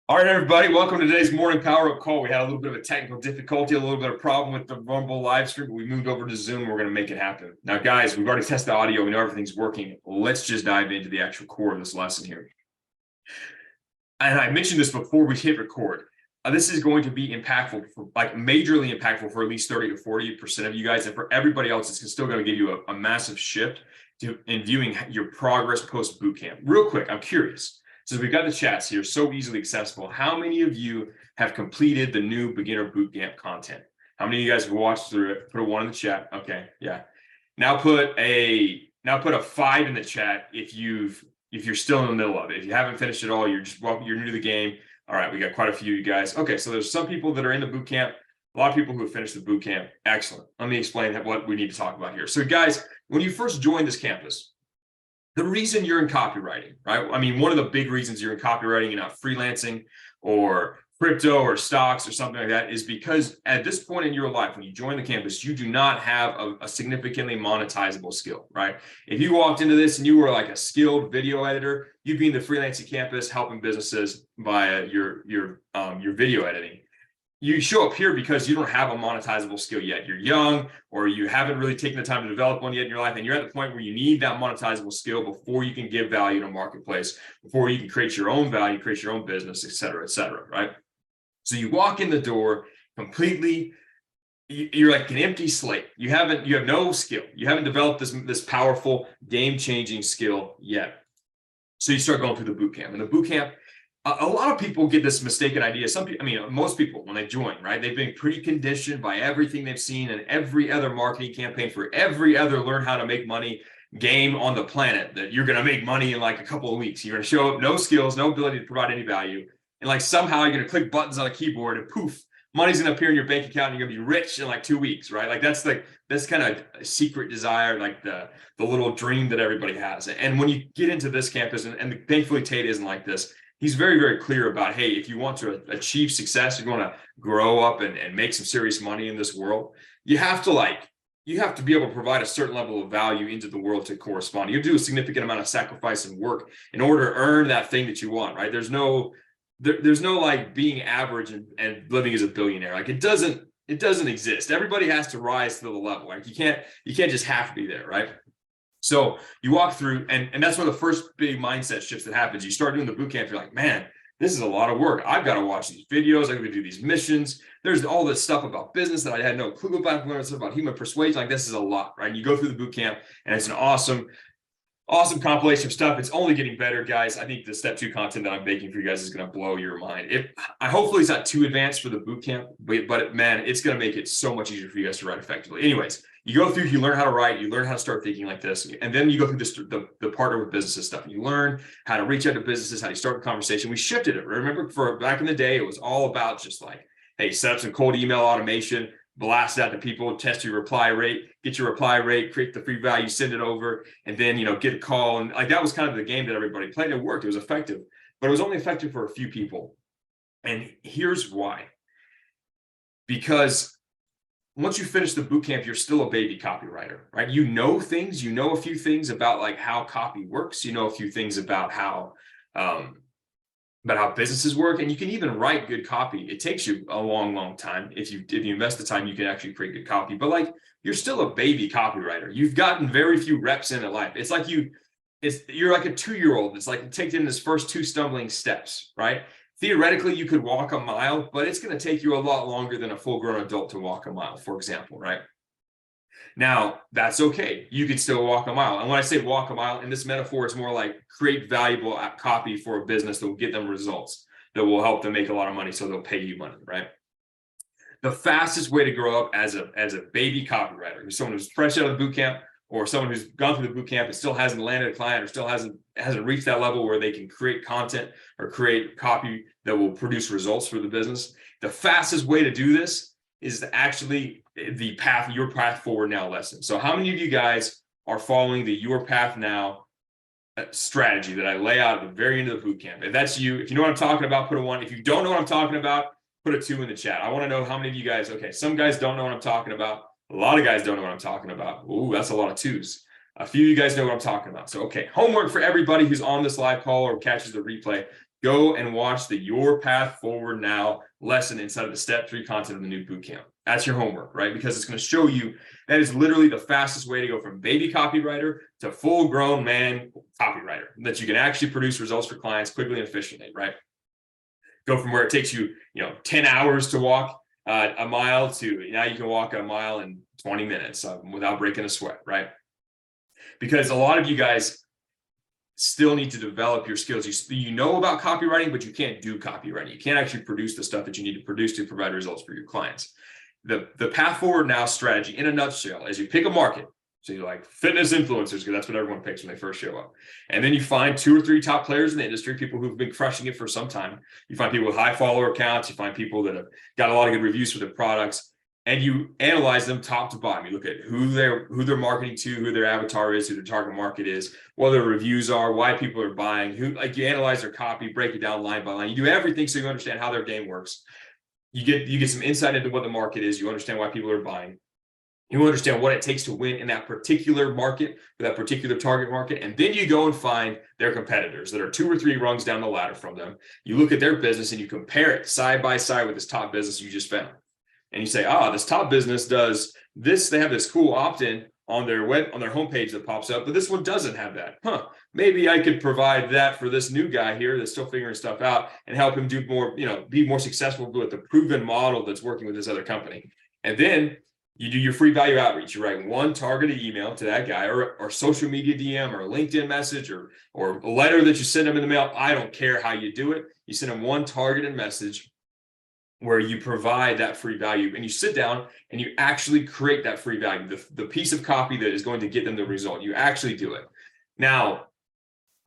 All right, everybody, welcome to today's morning power up call. We had a little bit of a technical difficulty, a little bit of problem with the Rumble live stream, but we moved over to Zoom. We're going to make it happen. Now, guys, we've already tested the audio. We know everything's working. Let's just dive into the actual core of this lesson here. And I mentioned this before we hit record. This is going to be impactful, majorly impactful for at least 30 to 40% of you guys. And for everybody else, it's still going to give you a massive shift in viewing your progress post bootcamp. Real quick, I'm curious. So we've got the chats here, so easily accessible. How many of you have completed the new beginner bootcamp content? How many of you guys have watched through it? Put a 1 in the chat. Okay, yeah. Now put a 5 in the chat if you're still in the middle of it. If you haven't finished it all, you're new to the game. All right, we got quite a few of you guys. Okay, so there's some people that are in the bootcamp, a lot of people who have finished the bootcamp. Excellent. Let me explain what we need to talk about here. So guys, when you first join this campus, the reason you're in copywriting, right? I mean, one of the big reasons you're in copywriting and not freelancing or crypto or stocks or something like that is because at this point in your life, when you join the campus, you do not have a significantly monetizable skill, right? If you walked into this and you were like a skilled video editor, you'd be in the freelancing campus helping businesses via your video editing. You show up here because you don't have a monetizable skill yet. You're young, or you haven't really taken the time to develop one yet in your life, and you're at the point where you need that monetizable skill before you can give value in a marketplace, before you can create your own value, create your own business, et cetera, right? So you walk in the door completely, you're like an empty slate. You have no skill. You haven't developed this powerful, game-changing skill yet. So you start going through the boot camp, and the boot camp, a lot of people get this mistaken idea. Most people, when they join, right, they've been pretty conditioned by everything they've seen and every other marketing campaign for every other learn how to make money game on the planet, that you're going to make money in like a couple of weeks. You're going to show up, no skills, no ability to provide any value. And like somehow you're going to click buttons on a keyboard and poof, money's going to appear in your bank account and you're going to be rich in like 2 weeks, right? Like that's kind of a secret desire, like the little dream that everybody has. And when you get into this campus, and thankfully Tate isn't like this, he's very, very clear about, hey, if you want to achieve success, you want to grow up and make some serious money in this world, you have to be able to provide a certain level of value into the world to correspond. You do a significant amount of sacrifice and work in order to earn that thing that you want, right? There's no like being average and living as a billionaire. Like it doesn't exist. Everybody has to rise to the level. Like you can't just have to be there, right? So you walk through, and that's one of the first big mindset shifts that happens. You start doing the boot camp, you're like, man, this is a lot of work. I've got to watch these videos. I'm going to do these missions. There's all this stuff about business that I had no clue about. I've learned stuff about human persuasion. Like this is a lot, right? And you go through the boot camp, and it's an awesome compilation of stuff. It's only getting better, guys. I think the step 2 content that I'm making for you guys is going to blow your mind. Hopefully it's not too advanced for the boot camp, but man, it's going to make it so much easier for you guys to write effectively. Anyways, you go through, you learn how to write, you learn how to start thinking like this, and then you go through the partner with businesses stuff. You learn how to reach out to businesses, how you start a conversation. We shifted it. Remember, for back in the day, it was all about just like, hey, set up some cold email automation, blast it out to people, test your reply rate, get your reply rate, create the free value, send it over, and then get a call. And like that was kind of the game that everybody played. It worked. It was effective, but it was only effective for a few people. And here's why. Because once you finish the boot camp, you're still a baby copywriter, right? You know things. You know a few things about like how copy works. You know a few things about how businesses work, and you can even write good copy. It takes you a long, long time. If you invest the time, you can actually create good copy. But like you're still a baby copywriter. You've gotten very few reps in life. It's like you're like a 2-year-old. It's like taking his first 2 stumbling steps, right? Theoretically, you could walk a mile, but it's going to take you a lot longer than a full-grown adult to walk a mile, for example, right? Now, that's okay. You can still walk a mile. And when I say walk a mile, in this metaphor, it's more like create valuable copy for a business that will get them results, that will help them make a lot of money so they'll pay you money, right? The fastest way to grow up as a baby copywriter, who's someone who's fresh out of the boot camp, or someone who's gone through the boot camp and still hasn't landed a client, or still hasn't reached that level where they can create content or create copy that will produce results for the business. The fastest way to do this is actually your path forward now lesson. So how many of you guys are following the your path now strategy that I lay out at the very end of the boot camp? If that's you, if you know what I'm talking about, put a 1. If you don't know what I'm talking about, put a 2 in the chat. I want to know how many of you guys, okay, some guys don't know what I'm talking about. A lot of guys don't know what I'm talking about. Ooh, that's a lot of 2s. A few of you guys know what I'm talking about. So, okay, homework for everybody who's on this live call or catches the replay. go and watch the Your Path Forward Now lesson inside of the Step 3 content of the new bootcamp. That's your homework, right? Because it's going to show you that is literally the fastest way to go from baby copywriter to full grown man copywriter, that you can actually produce results for clients quickly and efficiently, right? Go from where it takes you, 10 hours to walk a mile to now you can walk a mile in 20 minutes without breaking a sweat, right? Because a lot of you guys still need to develop your skills. You know about copywriting, but you can't do copywriting. You can't actually produce the stuff that you need to produce to provide results for your clients. The path forward now strategy in a nutshell is you pick a market. So you like fitness influencers, because that's what everyone picks when they first show up. And then you find 2 or 3 top players in the industry, people who've been crushing it for some time. You find people with high follower accounts. You find people that have got a lot of good reviews for their products, and you analyze them top to bottom. You look at who they're marketing to, who their avatar is, who their target market is, what their reviews are, why people are buying, you analyze their copy, break it down line by line. You do everything so you understand how their game works. You get some insight into what the market is. You understand why people are buying. You understand what it takes to win in that particular market, for that particular target market. And then you go and find their competitors that are 2 or 3 rungs down the ladder from them. You look at their business and you compare it side by side with this top business you just found. And you say, this top business does this. They have this cool opt-in on their homepage that pops up, but this one doesn't have that. Maybe I could provide that for this new guy here that's still figuring stuff out and help him do more, be more successful with the proven model that's working with this other company. And then you do your free value outreach. You write one targeted email to that guy, or social media DM, or a LinkedIn message, or a letter that you send them in the mail. I don't care how you do it. You send them one targeted message where you provide that free value, and you sit down and you actually create that free value, the piece of copy that is going to get them the result. You actually do it. Now,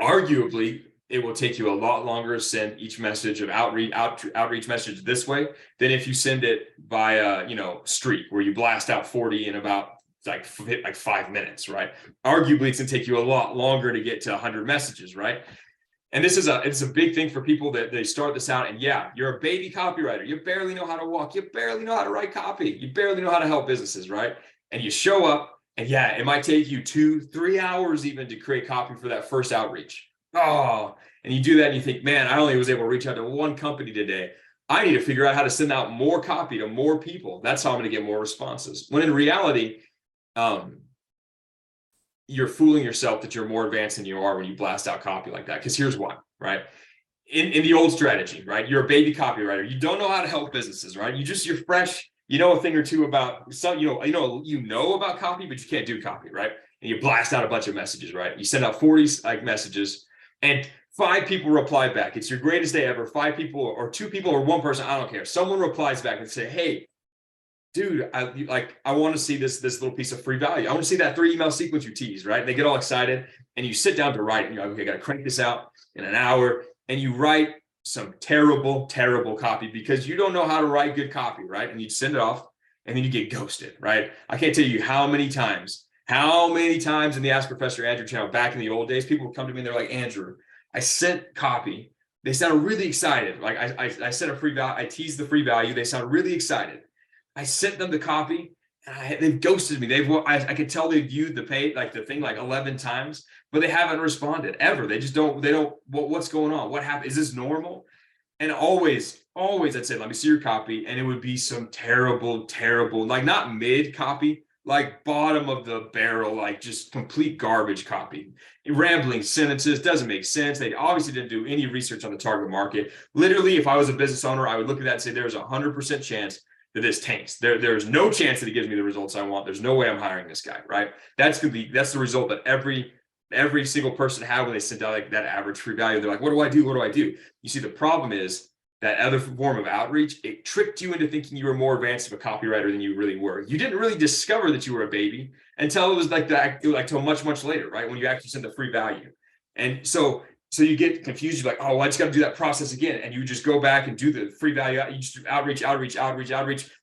arguably, it will take you a lot longer to send each message of outreach message this way than if you send it via, streak, where you blast out 40 in about like 5 minutes, right? Arguably, it's gonna take you a lot longer to get to 100 messages, right? And it's a big thing for people that they start this out, and yeah, you're a baby copywriter. You barely know how to walk. You barely know how to write copy. You barely know how to help businesses, right? And you show up, and yeah, it might take you 2-3 hours even to create copy for that first outreach. And you do that and you think, man, I only was able to reach out to one company today. I need to figure out how to send out more copy to more people. That's how I'm going to get more responses. When in reality, you're fooling yourself that you're more advanced than you are when you blast out copy like that. Because here's why, right? In the old strategy, right? You're a baby copywriter. You don't know how to help businesses, right? You're fresh. You know a thing or two about some, you know about copy, but you can't do copy, right? And you blast out a bunch of messages, right? You send out 40 messages, and 5 people reply back. It's your greatest day ever. 5 people or 2 people or 1 person, I don't care. Someone replies back and say, hey, dude, I want to see this little piece of free value. I want to see that 3 email sequence you teased, right? And they get all excited, and you sit down to write, and you're like, okay, I got to crank this out in an hour. And you write some terrible, terrible copy because you don't know how to write good copy, right? And you send it off, and then you get ghosted, right? I can't tell you how many times in the Ask Professor Andrew channel back in the old days, people would come to me and they're like, Andrew, I sent copy. They sounded really excited. Like I sent a free value, I teased the free value. They sound really excited. I sent them the copy, and they've ghosted me. I could tell they viewed the thing 11 times, but they haven't responded ever. They don't, what's going on? What happened? Is this normal? And always I'd say, let me see your copy. And it would be some terrible, like not mid copy, like bottom of the barrel, like just complete garbage copy. Rambling sentences, doesn't make sense. They obviously didn't do any research on the target market. Literally, if I was a business owner, I would look at that and say, there's 100% chance that this tanks. There's no chance that it gives me the results I want. There's no way I'm hiring this guy, right? That's the result that every single person had when they sent out like that average free value. They're like, what do I do? What do I do? You see, the problem is that other form of outreach, it tricked you into thinking you were more advanced of a copywriter than you really were. You didn't really discover that you were a baby until it was till much later, right? When you actually sent the free value. And so you get confused. You're like, oh, well, I just got to do that process again. And you just go back and do the free value. You just outreach,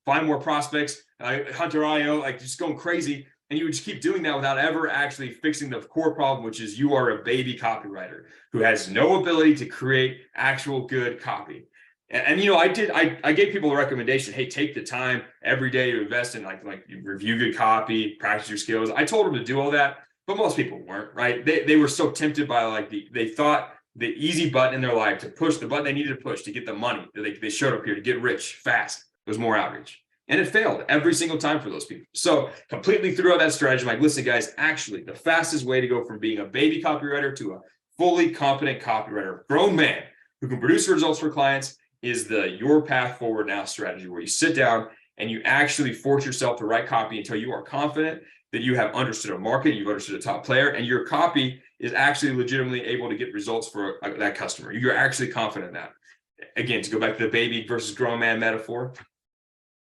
find more prospects, Hunter.io, like just going crazy. And you would just keep doing that without ever actually fixing the core problem, which is you are a baby copywriter who has no ability to create actual good copy. And I gave people a recommendation. Hey, take the time every day to invest in like review good copy, practice your skills. I told them to do all that, but most people weren't, right? They were so tempted by they thought the easy button in their life to push the button they needed to push to get the money that they showed up here to get rich fast was more outreach. And it failed every single time for those people. So completely threw out that strategy. I'm like, listen, guys, actually, the fastest way to go from being a baby copywriter to a fully competent copywriter, grown man who can produce results for clients is the Your Path Forward Now strategy, where you sit down and you actually force yourself to write copy until you are confident that you have understood a market, you've understood a top player, and your copy is actually legitimately able to get results for that customer. You're actually confident in that. Again, to go back to the baby versus grown man metaphor,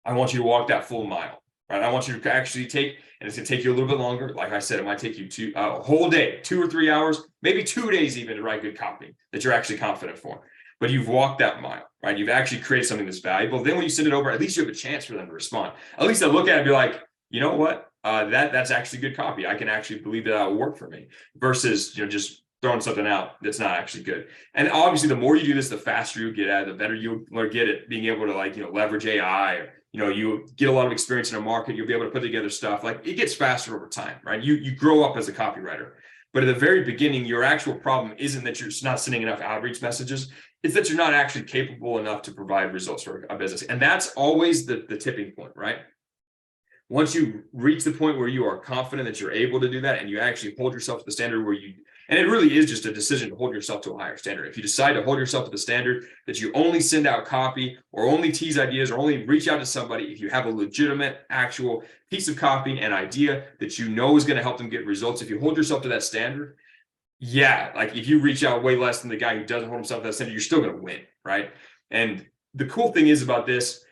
I want you to walk that full mile, right? I want you to actually take, and it's gonna take you a little bit longer. Like I said, it might take you a whole day, 2 or 3 hours, maybe 2 days even to write good copy that you're actually confident for. But you've walked that mile, right? You've actually created something that's valuable. Then when you send it over, at least you have a chance for them to respond. At least they'll look at it and be like, you know what? That's actually good copy. I can actually believe that will work for me, versus just throwing something out that's not actually good. And obviously, the more you do this, the faster you get at it, the better you get at being able to leverage AI, or you get a lot of experience in a market. You'll be able to put together stuff. Like, it gets faster over time, right? You grow up as a copywriter. But at the very beginning, your actual problem isn't that you're not sending enough outreach messages. It's that you're not actually capable enough to provide results for a business. And that's always the tipping point, right? Once you reach the point where you are confident that you're able to do that, and you actually hold yourself to the standard and it really is just a decision to hold yourself to a higher standard. If you decide to hold yourself to the standard that you only send out copy, or only tease ideas, or only reach out to somebody if you have a legitimate actual piece of copy and idea that is going to help them get results, if you hold yourself to that standard, yeah, like if you reach out way less than the guy who doesn't hold himself to that standard, you're still going to win, right? And the cool thing is about this,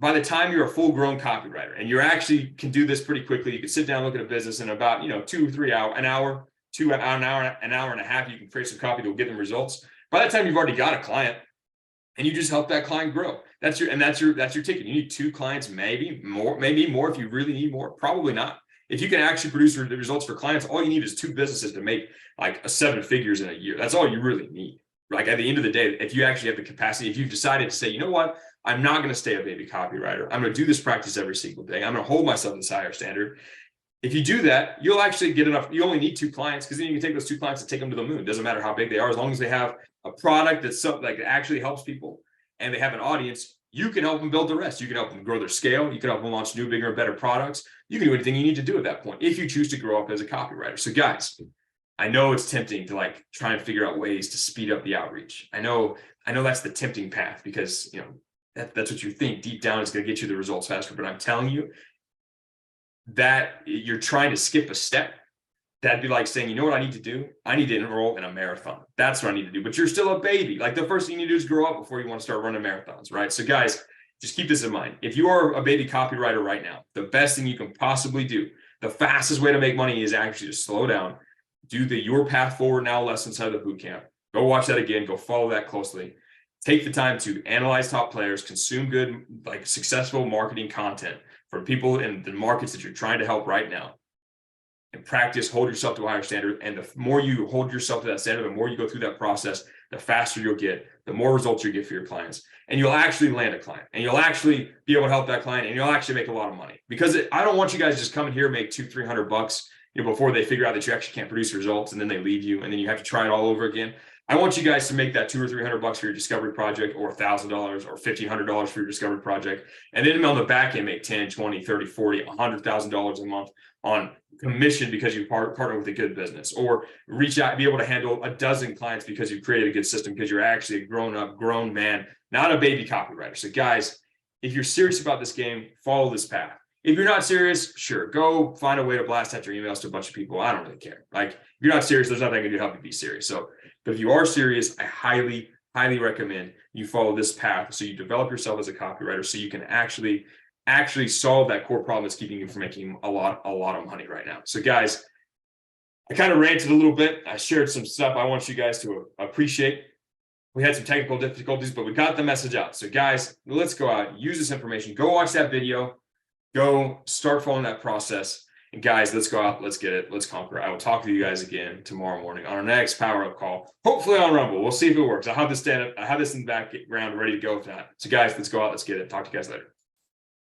by the time you're a full-grown copywriter and you actually can do this pretty quickly, you can sit down, look at a business in about 2 or 3 hours, an hour and a half, you can create some copy that will get them results. By that time, you've already got a client, and you just help that client grow. That's your ticket. You need 2 clients, maybe more if you really need more. Probably not. If you can actually produce the results for clients, all you need is 2 businesses to make like 7 figures in a year. That's all you really need. Like, at the end of the day, if you actually have the capacity, if you've decided to say, you know what, I'm not going to stay a baby copywriter. I'm going to do this practice every single day. I'm going to hold myself to this higher standard. If you do that, you'll actually get enough. You only need 2 clients, because then you can take those 2 clients and take them to the moon. It doesn't matter how big they are, as long as they have a product that's something like that actually helps people, and they have an audience. You can help them build the rest. You can help them grow their scale. You can help them launch new, bigger, and better products. You can do anything you need to do at that point if you choose to grow up as a copywriter. So guys, I know it's tempting to try and figure out ways to speed up the outreach. I know that's the tempting path, because that's what you think deep down is going to get you the results faster. But I'm telling you that you're trying to skip a step. That'd be like saying, you know what I need to do? I need to enroll in a marathon. That's what I need to do. But you're still a baby. Like, the first thing you need to do is grow up before you want to start running marathons, right? So guys, just keep this in mind. If you are a baby copywriter right now, the best thing you can possibly do, the fastest way to make money, is actually to slow down, do the Your Path Forward Now lesson inside the bootcamp. Go watch that again. Go follow that closely. Take the time to analyze top players, consume good, successful marketing content from people in the markets that you're trying to help right now, and practice, hold yourself to a higher standard. And the more you hold yourself to that standard, the more you go through that process, the faster you'll get, the more results you get for your clients. And you'll actually land a client, and you'll actually be able to help that client, and you'll actually make a lot of money. Because I don't want you guys just coming here, make $200-300, before they figure out that you actually can't produce results, and then they leave you, and then you have to try it all over again. I want you guys to make that $200 or $300 for your discovery project, or $1,000 or $1,500 for your discovery project. And then on the back end, make 10, 20, 30, 40, $100,000 a month on commission because you partner with a good business, or reach out, be able to handle a dozen clients because you've created a good system, because you're actually a grown man, not a baby copywriter. So guys, if you're serious about this game, follow this path. If you're not serious, sure, go find a way to blast out your emails to a bunch of people. I don't really care. Like, if you're not serious, there's nothing I can do to help you be serious. So, but if you are serious, I highly, highly recommend you follow this path, so you develop yourself as a copywriter, so you can actually solve that core problem that's keeping you from making a lot of money right now. So guys, I kind of ranted a little bit. I shared some stuff I want you guys to appreciate. We had some technical difficulties, but we got the message out. So guys, let's go out, use this information, go watch that video, go start following that process. And guys, let's go out, let's get it, let's conquer. I will talk to you guys again tomorrow morning on our next Power Up call, hopefully on Rumble. We'll see if it works. I have this in the background ready to go if not. So guys, let's go out, let's get it. Talk to you guys later.